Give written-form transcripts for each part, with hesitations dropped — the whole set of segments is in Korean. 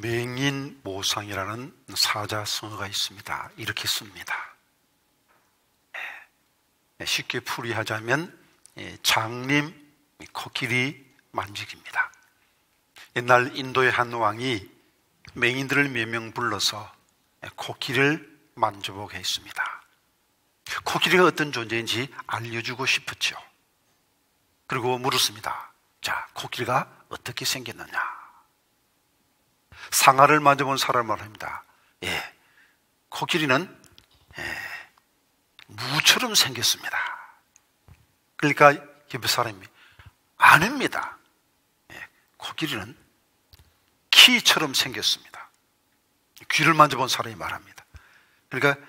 맹인모상이라는 사자성어가 있습니다. 이렇게 씁니다. 쉽게 풀이하자면 장님 코끼리 만지기입니다. 옛날 인도의 한 왕이 맹인들을 몇 명 불러서 코끼리를 만져보게 했습니다. 코끼리가 어떤 존재인지 알려주고 싶었죠. 그리고 물었습니다. 자, 코끼리가 어떻게 생겼느냐? 상아를 만져본 사람 말합니다. 코끼리는 무처럼 생겼습니다. 그러니까 옆에 사람이 아닙니다. 코끼리는 키처럼 생겼습니다. 귀를 만져본 사람이 말합니다. 그러니까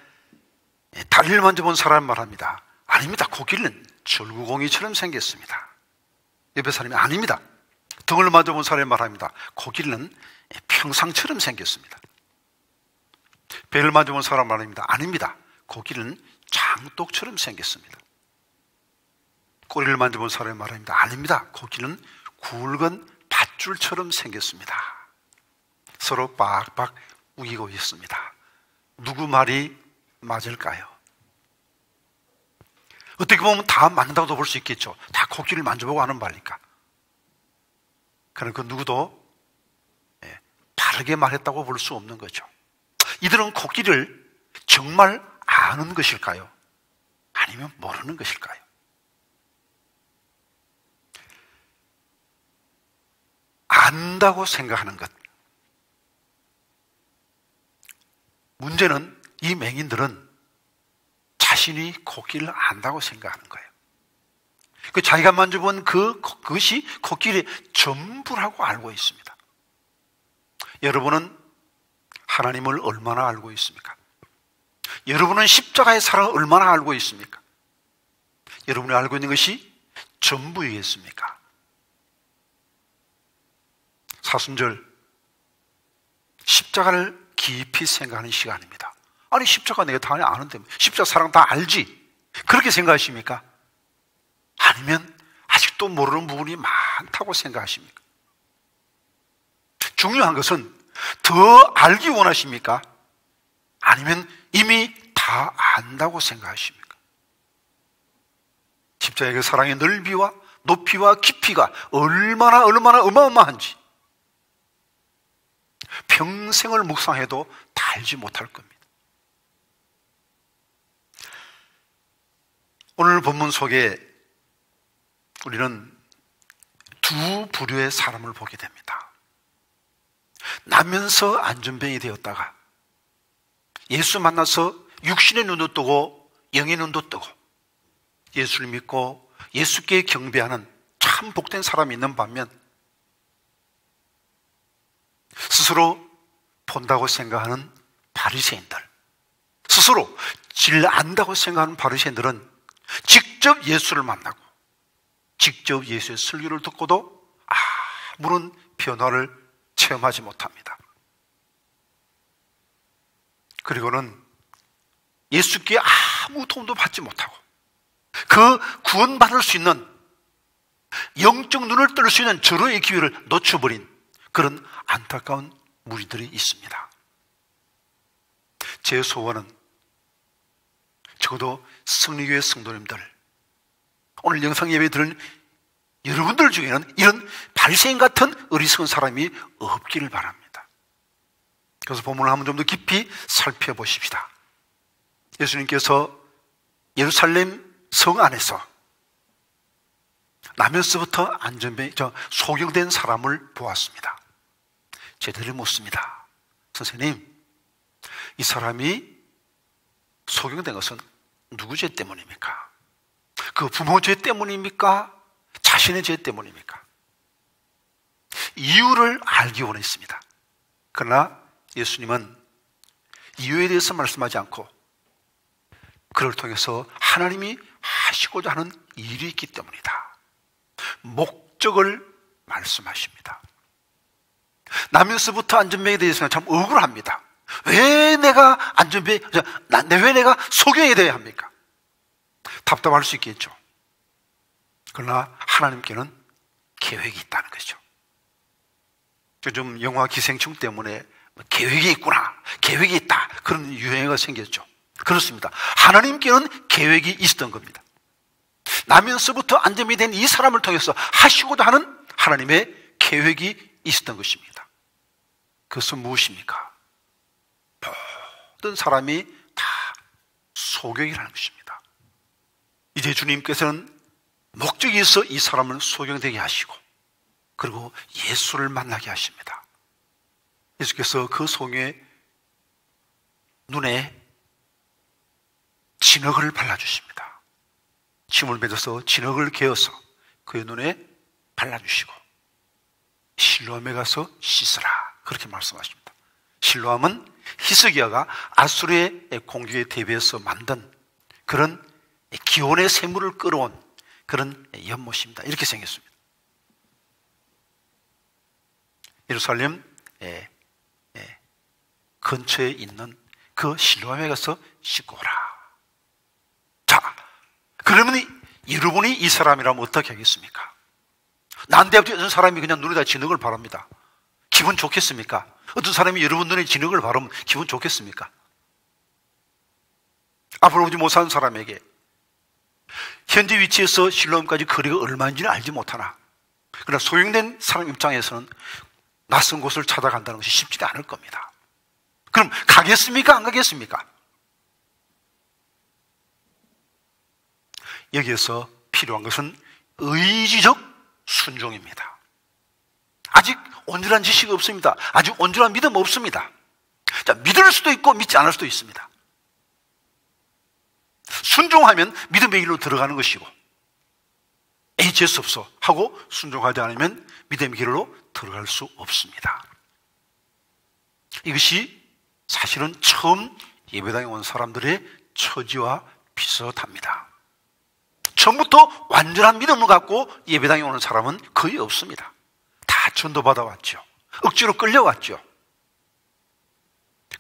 다리를 만져본 사람이 말합니다. 아닙니다. 코끼리는 절구공이처럼 생겼습니다. 옆에 사람이 아닙니다. 등을 만져본 사람이 말합니다. 코끼리는 평상처럼 생겼습니다. 배를 만져본 사람 말합니다. 아닙니다. 코끼리는 장독처럼 생겼습니다. 꼬리를 만져본 사람이 말합니다. 아닙니다. 코끼리는 굵은 밧줄처럼 생겼습니다. 서로 빡빡 우기고 있습니다. 누구 말이 맞을까요? 어떻게 보면 다 맞는다고도 볼 수 있겠죠. 다 코끼리를 만져보고 하는 말이니까. 그러나 그 누구도 바르게 말했다고 볼 수 없는 거죠. 이들은 코끼리를 정말 아는 것일까요? 아니면 모르는 것일까요? 안다고 생각하는 것. 문제는 이 맹인들은 자신이 코끼리를 안다고 생각하는 거예요. 그 자기가 만져본 그것이 코끼리의 전부라고 알고 있습니다. 여러분은 하나님을 얼마나 알고 있습니까? 여러분은 십자가의 사랑을 얼마나 알고 있습니까? 여러분이 알고 있는 것이 전부이겠습니까? 사순절 십자가를 깊이 생각하는 시간입니다. 아니 십자가 내가 다 아는데 십자가 사랑 다 알지? 그렇게 생각하십니까? 아니면 아직도 모르는 부분이 많다고 생각하십니까? 중요한 것은 더 알기 원하십니까? 아니면 이미 다 안다고 생각하십니까? 십자가의 그 사랑의 넓이와 높이와 깊이가 얼마나 어마어마한지 평생을 묵상해도 다 알지 못할 겁니다. 오늘 본문 속에 우리는 두 부류의 사람을 보게 됩니다. 나면서 안전병이 되었다가 예수 만나서 육신의 눈도 뜨고 영의 눈도 뜨고 예수를 믿고 예수께 경배하는 참 복된 사람이 있는 반면 스스로 본다고 생각하는 바리새인들, 스스로 질 안다고 생각하는 바리새인들은 직접 예수를 만나고 직접 예수의 설교를 듣고도 아무런 변화를 체험하지 못합니다. 그리고는 예수께 아무 도움도 받지 못하고 그 구원받을 수 있는 영적 눈을 뜰 수 있는 절호의 기회를 놓쳐버린 그런 안타까운 무리들이 있습니다. 제 소원은 적어도 승리교회 성도님들, 오늘 영상 예배 들은 여러분들 중에는 이런 바리새인 같은 어리석은 사람이 없기를 바랍니다. 그래서 본문을 한번 좀 더 깊이 살펴보십시다. 예수님께서 예루살렘 성 안에서 나면서부터 소경된 사람을 보았습니다. 제대로 묻습니다. 선생님, 이 사람이 소경된 것은 누구 죄 때문입니까? 그 부모 죄 때문입니까? 자신의 죄 때문입니까? 이유를 알기 원했습니다. 그러나 예수님은 이유에 대해서 말씀하지 않고 그를 통해서 하나님이 하시고자 하는 일이 있기 때문이다. 목적을 말씀하십니다. 나면서부터 안전병에 대해서는 참 억울합니다. 왜 내가 왜 내가 소경이 되어야 합니까? 답답할 수 있겠죠. 그러나 하나님께는 계획이 있다는 거죠. 요즘 영화 기생충 때문에 계획이 있구나, 계획이 있다, 그런 유행어가 생겼죠. 그렇습니다. 하나님께는 계획이 있었던 겁니다. 나면서부터 안점이 된 이 사람을 통해서 하시고자 하는 하나님의 계획이 있었던 것입니다. 그것은 무엇입니까? 모든 사람이 다 소경이라는 것입니다. 이제 주님께서는 목적이 있어 이 사람을 소경되게 하시고, 그리고 예수를 만나게 하십니다. 예수께서 그 소경의 눈에 진흙을 발라주십니다. 침을 맺어서 진흙을 개어서 그의 눈에 발라주시고, 실로암에 가서 씻으라, 그렇게 말씀하십니다. 실로암은 히스기야가 아수르의 공격에 대비해서 만든 그런 기온의 샘물을 끌어온 그런 연못입니다. 이렇게 생겼습니다. 예루살렘 근처에 있는 그 실로암에 가서 씻고 오라. 자, 그러면 여러분이 이 사람이라면 어떻게 하겠습니까? 난데없이 어떤 사람이 그냥 눈에다 진흙을 바릅니다. 기분 좋겠습니까? 어떤 사람이 여러분 눈에 진흙을 바르면 기분 좋겠습니까? 앞으로 오지 못하는 사람에게 현재 위치에서 실로암까지 거리가 얼마인지는 알지 못하나, 그러나 소용된 사람 입장에서는 낯선 곳을 찾아간다는 것이 쉽지가 않을 겁니다. 그럼 가겠습니까? 안 가겠습니까? 여기에서 필요한 것은 의지적 순종입니다. 아직 온전한 지식이 없습니다. 아직 온전한 믿음 없습니다. 자, 믿을 수도 있고 믿지 않을 수도 있습니다. 순종하면 믿음의 길로 들어가는 것이고, 에이 재수 없어 하고 순종하지 않으면 믿음의 길로 들어갈 수 없습니다. 이것이 사실은 처음 예배당에 온 사람들의 처지와 비슷합니다. 처음부터 완전한 믿음을 갖고 예배당에 오는 사람은 거의 없습니다. 다 전도받아 왔죠. 억지로 끌려왔죠.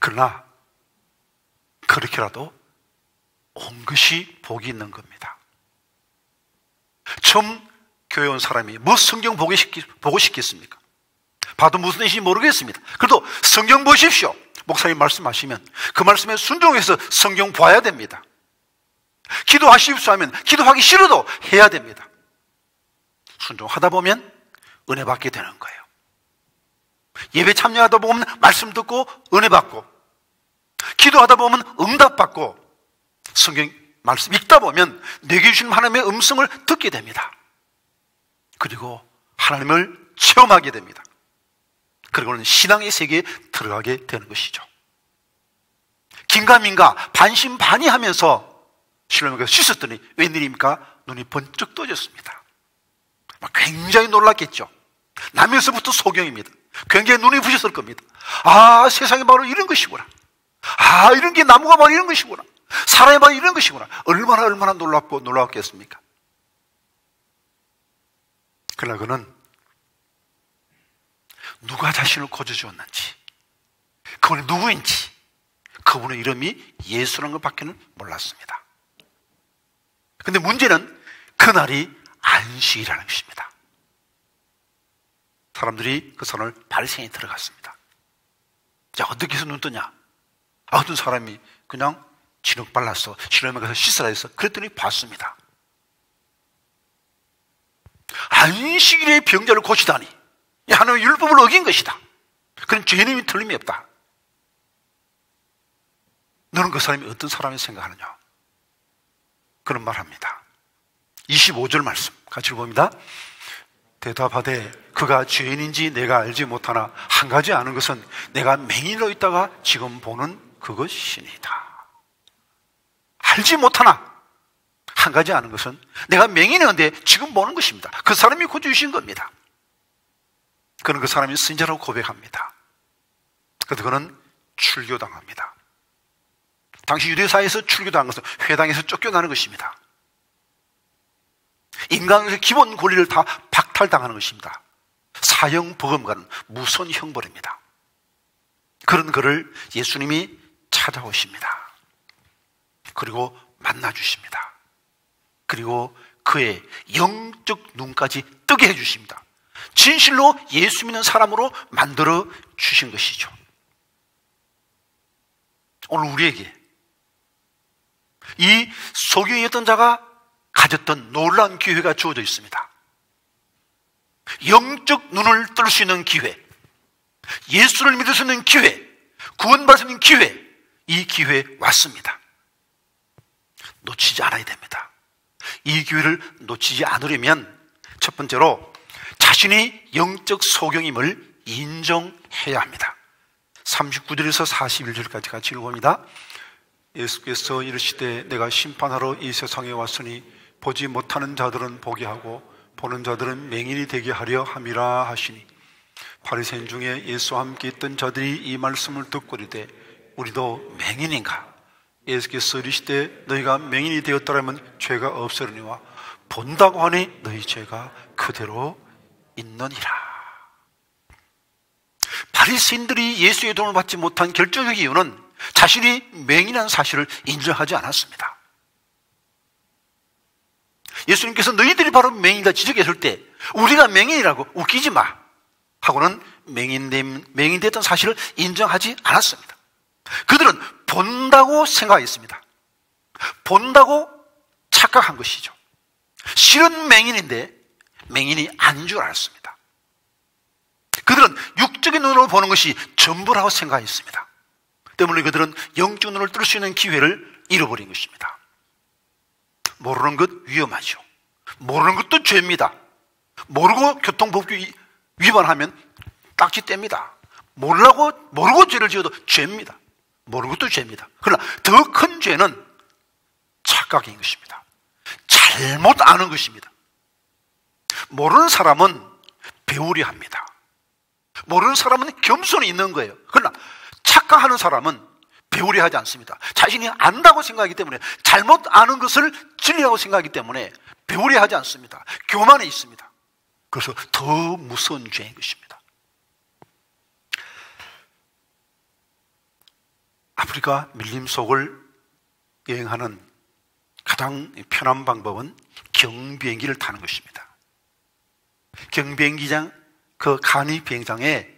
그러나 그렇게라도 온 것이 복이 있는 겁니다. 처음 교회 온 사람이 뭐 성경 보고 싶겠습니까? 봐도 무슨 뜻인지 모르겠습니다. 그래도 성경 보십시오. 목사님 말씀하시면 그 말씀에 순종해서 성경 봐야 됩니다. 기도하십시오 하면 기도하기 싫어도 해야 됩니다. 순종하다 보면 은혜 받게 되는 거예요. 예배 참여하다 보면 말씀 듣고 은혜 받고, 기도하다 보면 응답 받고, 성경 말씀 읽다 보면 내게 주신 하나님의 음성을 듣게 됩니다. 그리고 하나님을 체험하게 됩니다. 그리고는 신앙의 세계에 들어가게 되는 것이죠. 긴가민가 반신반의하면서 실로암에 가서 씻었더니 웬일입니까? 눈이 번쩍 떠졌습니다. 굉장히 놀랐겠죠. 나면서부터 소경입니다. 굉장히 눈이 부셨을 겁니다. 아, 세상이 바로 이런 것이구나. 아, 이런 게 나무가 바로 이런 것이구나. 사람이 바로 이런 것이구나. 얼마나 놀랍겠습니까? 그러나 그는 누가 자신을 고쳐주었는지, 그분이 누구인지, 그분의 이름이 예수라는 것밖에는 몰랐습니다. 근데 문제는 그날이 안식이라는 것입니다. 사람들이 그 산을 발생에 들어갔습니다. 자, 어떻게 해서 눈 뜨냐? 어떤 사람이 그냥 진흙 발랐어, 실로암에 가서 씻으라 해서 그랬더니 봤습니다. 안식일의 병자를 고치다니, 하나님의 율법을 어긴 것이다. 그런 죄님이 틀림이 없다. 너는 그 사람이 어떤 사람이 생각하느냐? 그런 말 합니다. 25절 말씀 같이 봅니다. 대답하되 그가 죄인인지 내가 알지 못하나 한 가지 아는 것은 내가 맹인으로 있다가 지금 보는 그것이니이다. 알지 못하나 한 가지 아는 것은 내가 맹인이었는데 지금 보는 것입니다. 그 사람이 고쳐주신 겁니다. 그는 그 사람이 선지자라고 고백합니다. 그래서 그는 출교당합니다. 당시 유대사회에서 출교당한 것은 회당에서 쫓겨나는 것입니다. 인간의 기본 권리를 다 박탈당하는 것입니다. 사형 버금가는 무서운 형벌입니다. 그런 그를 예수님이 찾아오십니다. 그리고 만나주십니다. 그리고 그의 영적 눈까지 뜨게 해주십니다. 진실로 예수 믿는 사람으로 만들어 주신 것이죠. 오늘 우리에게 이 소경이었던 자가 가졌던 놀라운 기회가 주어져 있습니다. 영적 눈을 뜰 수 있는 기회, 예수를 믿을 수 있는 기회, 구원받을 수 있는 기회, 이 기회에 왔습니다. 놓치지 않아야 됩니다. 이 기회를 놓치지 않으려면 첫 번째로 자신이 영적 소경임을 인정해야 합니다. 39절에서 41절까지 같이 읽어봅니다. 예수께서 이르시되 내가 심판하러 이 세상에 왔으니 보지 못하는 자들은 보게 하고 보는 자들은 맹인이 되게 하려 함이라 하시니 바리새인 중에 예수와 함께 있던 자들이 이 말씀을 듣고 이르되 우리도 맹인인가? 예수께서 이르시되 너희가 맹인이 되었더라면 죄가 없으려니와 본다고 하니 너희 죄가 그대로 있느니라. 바리새인들이 예수의 도움을 받지 못한 결정적 이유는 자신이 맹인이라는 사실을 인정하지 않았습니다. 예수님께서 너희들이 바로 맹인이다 지적했을 때 우리가 맹인이라고 웃기지 마 하고는 맹인됐던 사실을 인정하지 않았습니다. 그들은 본다고 생각했습니다. 본다고 착각한 것이죠. 실은 맹인인데 맹인이 아닌 줄 알았습니다. 그들은 육적인 눈으로 보는 것이 전부라고 생각했습니다. 때문에 그들은 영적 눈을 뜰 수 있는 기회를 잃어버린 것입니다. 모르는 것 위험하죠. 모르는 것도 죄입니다. 모르고 교통법규 위반하면 딱지 뗍니다. 모르고 죄를 지어도 죄입니다. 모르는 것도 죄입니다. 그러나 더 큰 죄는 착각인 것입니다. 잘못 아는 것입니다. 모르는 사람은 배우려 합니다. 모르는 사람은 겸손이 있는 거예요. 그러나 착각하는 사람은 배우려 하지 않습니다. 자신이 안다고 생각하기 때문에, 잘못 아는 것을 진리라고 생각하기 때문에 배우려 하지 않습니다. 교만에 있습니다. 그래서 더 무서운 죄인 것입니다. 아프리카 밀림속을 여행하는 가장 편한 방법은 경비행기를 타는 것입니다. 경비행기장, 그 간이 비행장에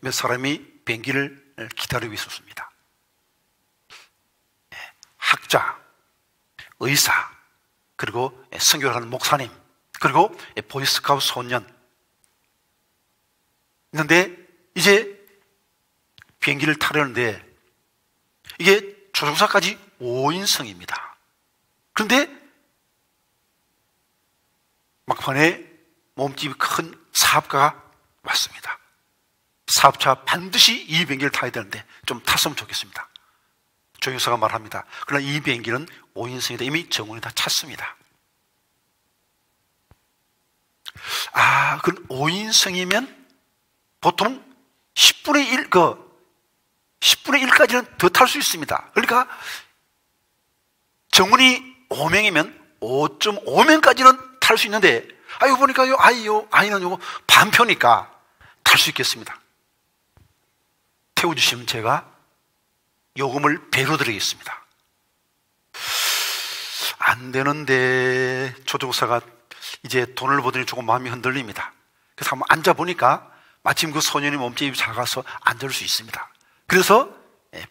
몇 사람이 비행기를 기다리고 있었습니다. 학자, 의사, 그리고 선교를 하는 목사님, 그리고 보이스카우트 소년 있는데 이제 비행기를 타려는데 이게 조종사까지 5인승입니다. 그런데 막판에 몸집이 큰 사업가가 왔습니다. 사업차 반드시 이 비행기를 타야 되는데 좀 탔으면 좋겠습니다. 조종사가 말합니다. 그러나 이 비행기는 5인승이다. 이미 정원이 다 찼습니다. 그 5인승이면 보통 10분의 1까지는 더 탈 수 있습니다. 그러니까 정문이 5명이면 5.5명까지는 탈 수 있는데, 이거 보니까요, 아이는 요거 반표니까 탈 수 있겠습니다. 태워주시면 제가 요금을 배로 드리겠습니다. 안 되는데, 조종사가 이제 돈을 보더니 조금 마음이 흔들립니다. 그래서 한번 앉아보니까 마침 그 소년이 몸집이 작아서 앉을 수 있습니다. 그래서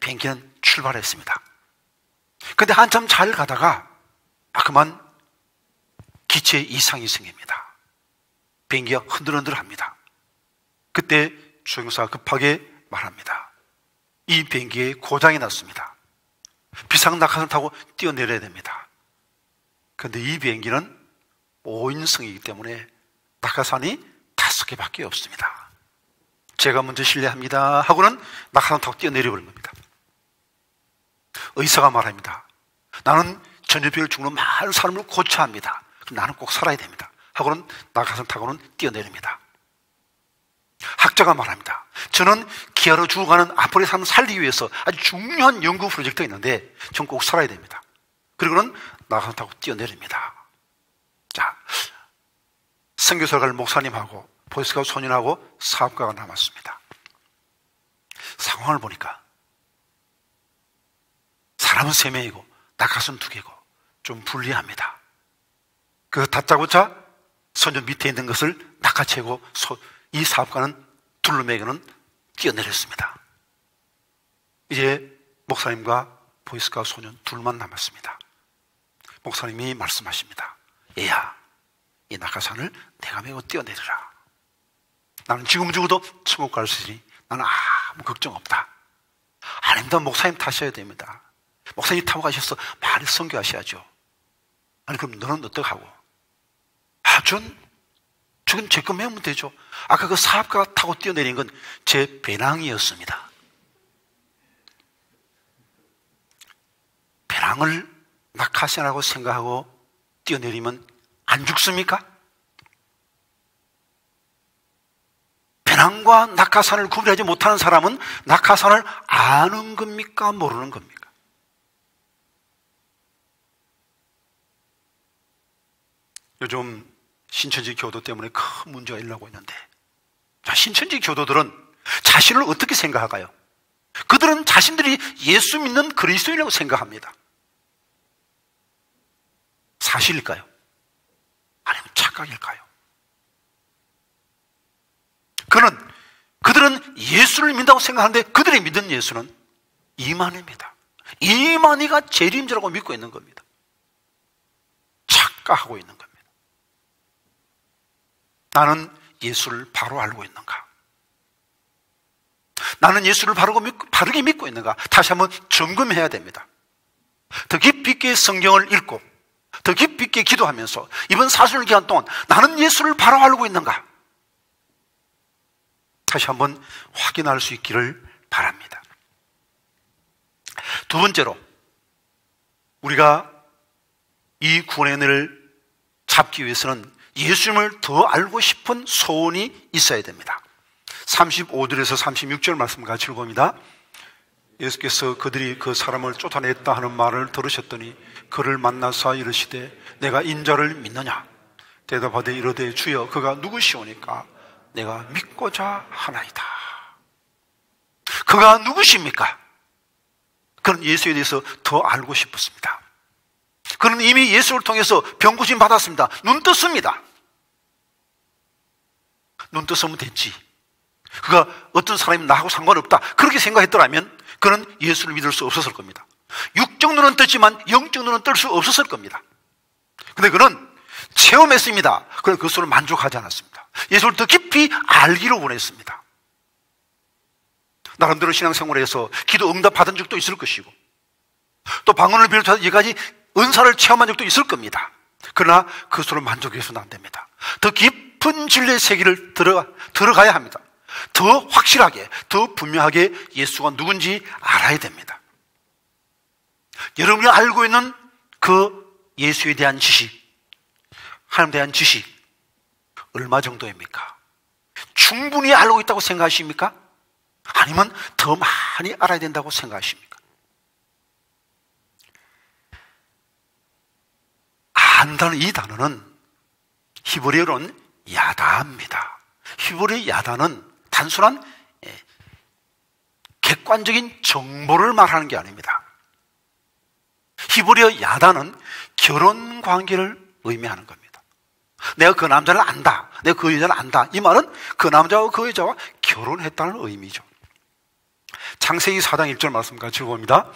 비행기는 출발했습니다. 그런데 한참 잘 가다가 그만 기체 이상이 생깁니다. 비행기가 흔들흔들합니다. 그때 조종사가 급하게 말합니다. 이 비행기에 고장이 났습니다. 비상낙하산을 타고 뛰어내려야 됩니다. 그런데 이 비행기는 5인승이기 때문에 낙하산이 5개밖에 없습니다. 제가 먼저 실례합니다 하고는 낙하산 타고 뛰어내려버린 겁니다. 의사가 말합니다. 나는 전염병을 죽는 많은 사람을 고쳐야 합니다. 나는 꼭 살아야 됩니다 하고는 낙하산 타고는 뛰어내립니다. 학자가 말합니다. 저는 기아로 죽어가는 아프리카 사람을 살리기 위해서 아주 중요한 연구 프로젝트가 있는데 전 꼭 살아야 됩니다. 그리고는 낙하산 타고 뛰어내립니다. 자, 선교사를 갈 목사님하고 보이스카우트 소년하고 사업가가 남았습니다. 상황을 보니까 사람은 3명이고 낙하산 2개고 좀 불리합니다. 그 다짜고짜 소년 밑에 있는 것을 낚아채고 이 사업가는 둘러매기는 뛰어내렸습니다. 이제 목사님과 보이스카우트 소년 둘만 남았습니다. 목사님이 말씀하십니다. 얘야, 이 낙하산을 내가 메고 뛰어내리라. 나는 지금 죽어도 천국 갈 수 있으니 나는 아무 걱정 없다. 아닙니다. 목사님 타셔야 됩니다. 목사님 타고 가셔서 많이 선교하셔야죠. 아니 그럼 너는 어떡하고? 저건 제 거 메우면 되죠. 아까 그 사업가가 타고 뛰어내린 건 제 배낭이었습니다. 배낭을 낙하산이라고 생각하고 뛰어내리면 안 죽습니까? 배낭과 낙하산을 구분하지 못하는 사람은 낙하산을 아는 겁니까? 모르는 겁니까? 요즘 신천지 교도 때문에 큰 문제가 일어나고 있는데, 자, 신천지 교도들은 자신을 어떻게 생각할까요? 그들은 자신들이 예수 믿는 그리스도인이라고 생각합니다. 사실일까요? 아니면 착각일까요? 그들은 예수를 믿는다고 생각하는데 그들이 믿는 예수는 이만희입니다. 이만희가 재림자라고 믿고 있는 겁니다. 착각하고 있는 겁니다. 나는 예수를 바로 알고 있는가? 나는 예수를 바르게 믿고 있는가? 다시 한번 점검해야 됩니다. 더 깊이 있게 성경을 읽고 더 깊이 있게 기도하면서 이번 사순절 기간 동안 나는 예수를 바로 알고 있는가? 다시 한번 확인할 수 있기를 바랍니다. 두 번째로, 우리가 이 구원의 은혜를 잡기 위해서는 예수님을 더 알고 싶은 소원이 있어야 됩니다. 35절에서 36절 말씀 같이 읽어봅니다. 예수께서 그들이 그 사람을 쫓아냈다 하는 말을 들으셨더니 그를 만나사 이르시되 내가 인자를 믿느냐? 대답하되 이르되 주여 그가 누구시오니까 내가 믿고자 하나이다. 그가 누구십니까? 그는 예수에 대해서 더 알고 싶었습니다. 그는 이미 예수를 통해서 병고침 받았습니다. 눈 떴습니다. 눈 떴으면 됐지. 그가 어떤 사람이 나하고 상관없다 그렇게 생각했더라면 그는 예수를 믿을 수 없었을 겁니다. 육적 눈은 떴지만 영적 눈은 뜰 수 없었을 겁니다. 근데 그는 체험했습니다. 그래서 그것으로 만족하지 않았습니다. 예수를 더 깊이 알기를 원했습니다. 나름대로 신앙생활을 해서 기도 응답 받은 적도 있을 것이고 또 방언을 비롯해서 여기까지 은사를 체험한 적도 있을 겁니다. 그러나 그것으로 만족해서는 안 됩니다. 더 깊은 진리의 세계를 들어가야 합니다. 더 확실하게, 더 분명하게 예수가 누군지 알아야 됩니다. 여러분이 알고 있는 그 예수에 대한 지식, 하나님에 대한 지식 얼마 정도입니까? 충분히 알고 있다고 생각하십니까? 아니면 더 많이 알아야 된다고 생각하십니까? 안다는 이 단어는 히브리어로는 야다입니다. 히브리 야다는 단순한 객관적인 정보를 말하는 게 아닙니다. 히브리어 야다는 결혼 관계를 의미하는 겁니다. 내가 그 남자를 안다, 내가 그 여자를 안다, 이 말은 그 남자와 그 여자와 결혼했다는 의미죠. 창세기 4장 1절 말씀 같이 읽어봅니다.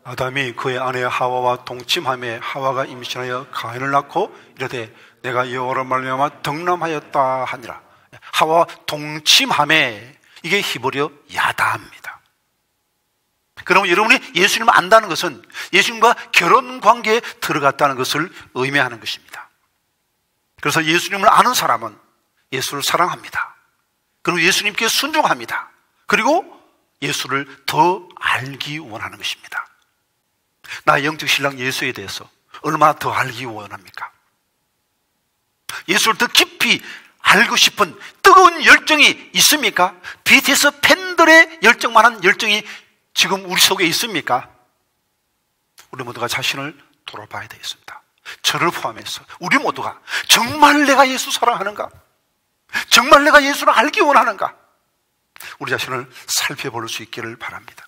아담이 그의 아내 하와와 동침하며 하와가 임신하여 가인을 낳고 이르되 내가 여호와로 말미암아 덕남하였다 하니라. 하와와 동침하며, 이게 히브리어 야다입니다. 그러면 여러분이 예수님을 안다는 것은 예수님과 결혼 관계에 들어갔다는 것을 의미하는 것입니다. 그래서 예수님을 아는 사람은 예수를 사랑합니다. 그리고 예수님께 순종합니다. 그리고 예수를 더 알기 원하는 것입니다. 나의 영적 신랑 예수에 대해서 얼마나 더 알기 원합니까? 예수를 더 깊이 알고 싶은 뜨거운 열정이 있습니까? BTS 팬들의 열정만한 열정이 지금 우리 속에 있습니까? 우리 모두가 자신을 돌아봐야 되겠습니다. 저를 포함해서 우리 모두가 정말 내가 예수 사랑하는가? 정말 내가 예수를 알기 원하는가? 우리 자신을 살펴볼 수 있기를 바랍니다.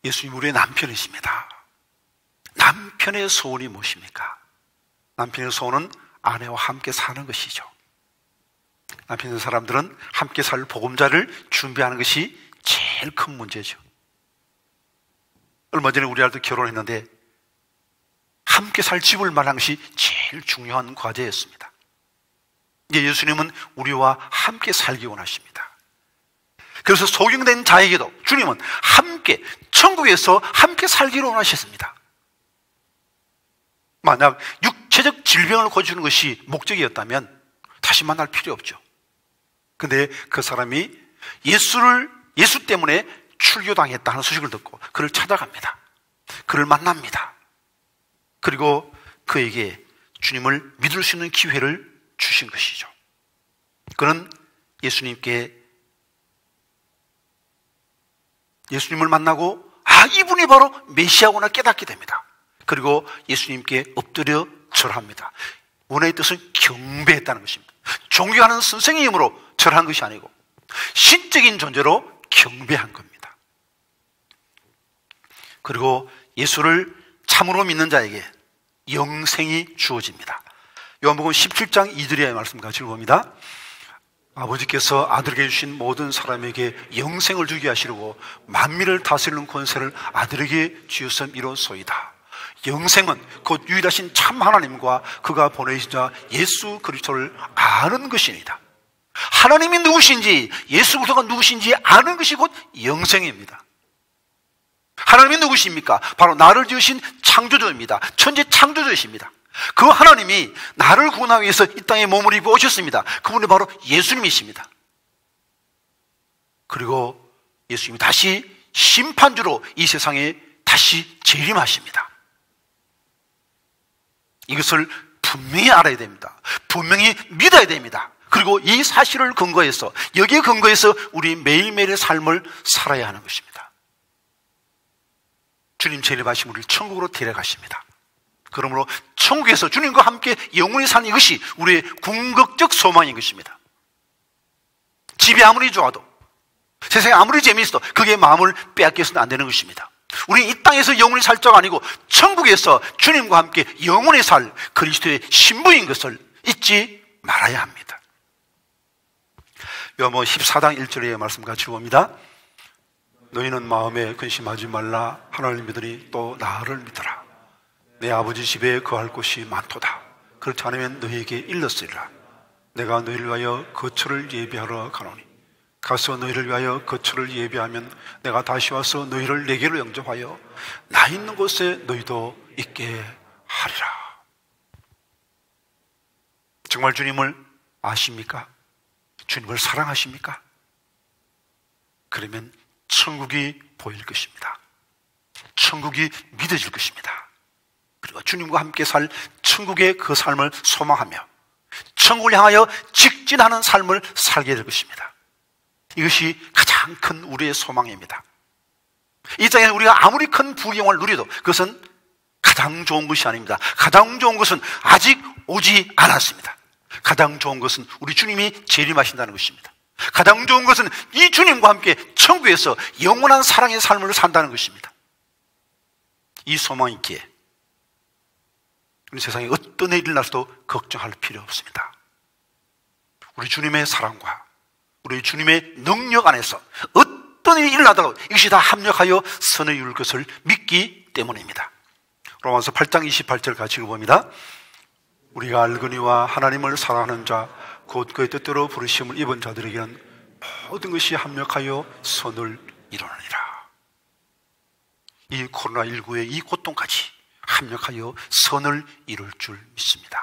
예수님 우리의 남편이십니다. 남편의 소원이 무엇입니까? 남편의 소원은 아내와 함께 사는 것이죠. 남편의 사람들은 함께 살 보금자를 준비하는 것이 제일 큰 문제죠. 얼마 전에 우리 아들도 결혼했는데 함께 살 집을 마련하는 것이 제일 중요한 과제였습니다. 이제 예수님은 우리와 함께 살기 원하십니다. 그래서 소경된 자에게도 주님은 함께 천국에서 함께 살기를 원하셨습니다. 만약 육체적 질병을 고치는 것이 목적이었다면 다시 만날 필요 없죠. 근데 그 사람이 예수 때문에 출교당했다는 소식을 듣고 그를 찾아갑니다. 그를 만납니다. 그리고 그에게 주님을 믿을 수 있는 기회를 주신 것이죠. 그는 예수님을 만나고 이분이 바로 메시아구나 깨닫게 됩니다. 그리고 예수님께 엎드려 절합니다. 원어의 뜻은 경배했다는 것입니다. 존경하는 선생의 이름으로 절한 것이 아니고 신적인 존재로 경배한 겁니다. 그리고 예수를 참으로 믿는 자에게 영생이 주어집니다. 요한복음 17장 2절의 말씀 같이 읽어봅니다. 아버지께서 아들에게 주신 모든 사람에게 영생을 주게 하시려고 만민을 다스리는 권세를 아들에게 주셨음이로소이다. 영생은 곧 유일하신 참 하나님과 그가 보내신 자 예수 그리스도를 아는 것이니다. 하나님이 누구신지 예수 그리스도가 누구신지 아는 것이 곧 영생입니다. 하나님이 누구십니까? 바로 나를 지으신 창조주입니다. 천재 창조주이십니다. 그 하나님이 나를 구원하기 위해서 이 땅에 몸을 입고 오셨습니다. 그분이 바로 예수님이십니다. 그리고 예수님이 다시 심판주로 이 세상에 다시 재림하십니다. 이것을 분명히 알아야 됩니다. 분명히 믿어야 됩니다. 그리고 이 사실을 근거해서, 여기에 근거해서 우리 매일매일의 삶을 살아야 하는 것입니다. 주님 재림하시면 우리를 천국으로 데려가십니다. 그러므로 천국에서 주님과 함께 영원히 사는 이것이 우리의 궁극적 소망인 것입니다. 집이 아무리 좋아도, 세상이 아무리 재미있어도 그게 마음을 빼앗겨서는 안 되는 것입니다. 우리는 이 땅에서 영원히 살 자가 아니고 천국에서 주님과 함께 영원히 살 그리스도의 신부인 것을 잊지 말아야 합니다. 요한복음 14장 1절의 말씀 같이 봅니다. 너희는 마음에 근심하지 말라. 하나님을 믿으니 또 나를 믿어라. 내 아버지 집에 거할 곳이 많도다. 그렇지 않으면 너희에게 일렀으리라. 내가 너희를 위하여 거처를 예비하러 가노니 가서 너희를 위하여 거처를 예비하면 내가 다시 와서 너희를 내게로 영접하여 나 있는 곳에 너희도 있게 하리라. 정말 주님을 아십니까? 주님을 사랑하십니까? 그러면 천국이 보일 것입니다. 천국이 믿어질 것입니다. 그리고 주님과 함께 살 천국의 그 삶을 소망하며 천국을 향하여 직진하는 삶을 살게 될 것입니다. 이것이 가장 큰 우리의 소망입니다. 이 땅에 우리가 아무리 큰 부귀영화를 누려도 그것은 가장 좋은 것이 아닙니다. 가장 좋은 것은 아직 오지 않았습니다. 가장 좋은 것은 우리 주님이 재림하신다는 것입니다. 가장 좋은 것은 이 주님과 함께 천국에서 영원한 사랑의 삶을 산다는 것입니다. 이 소망 있기에 우리 세상에 어떤 일이 나서도 걱정할 필요 없습니다. 우리 주님의 사랑과 우리 주님의 능력 안에서 어떤 일이 일어나도 이것이 다 합력하여 선을 이룰 것을 믿기 때문입니다. 로마서 8장 28절 같이 읽어봅니다. 우리가 알거니와 하나님을 사랑하는 자 곧 그의 뜻대로 부르심을 입은 자들에게는 모든 것이 합력하여 선을 이루느니라. 이 코로나19의 이 고통까지 합력하여 선을 이룰 줄 믿습니다.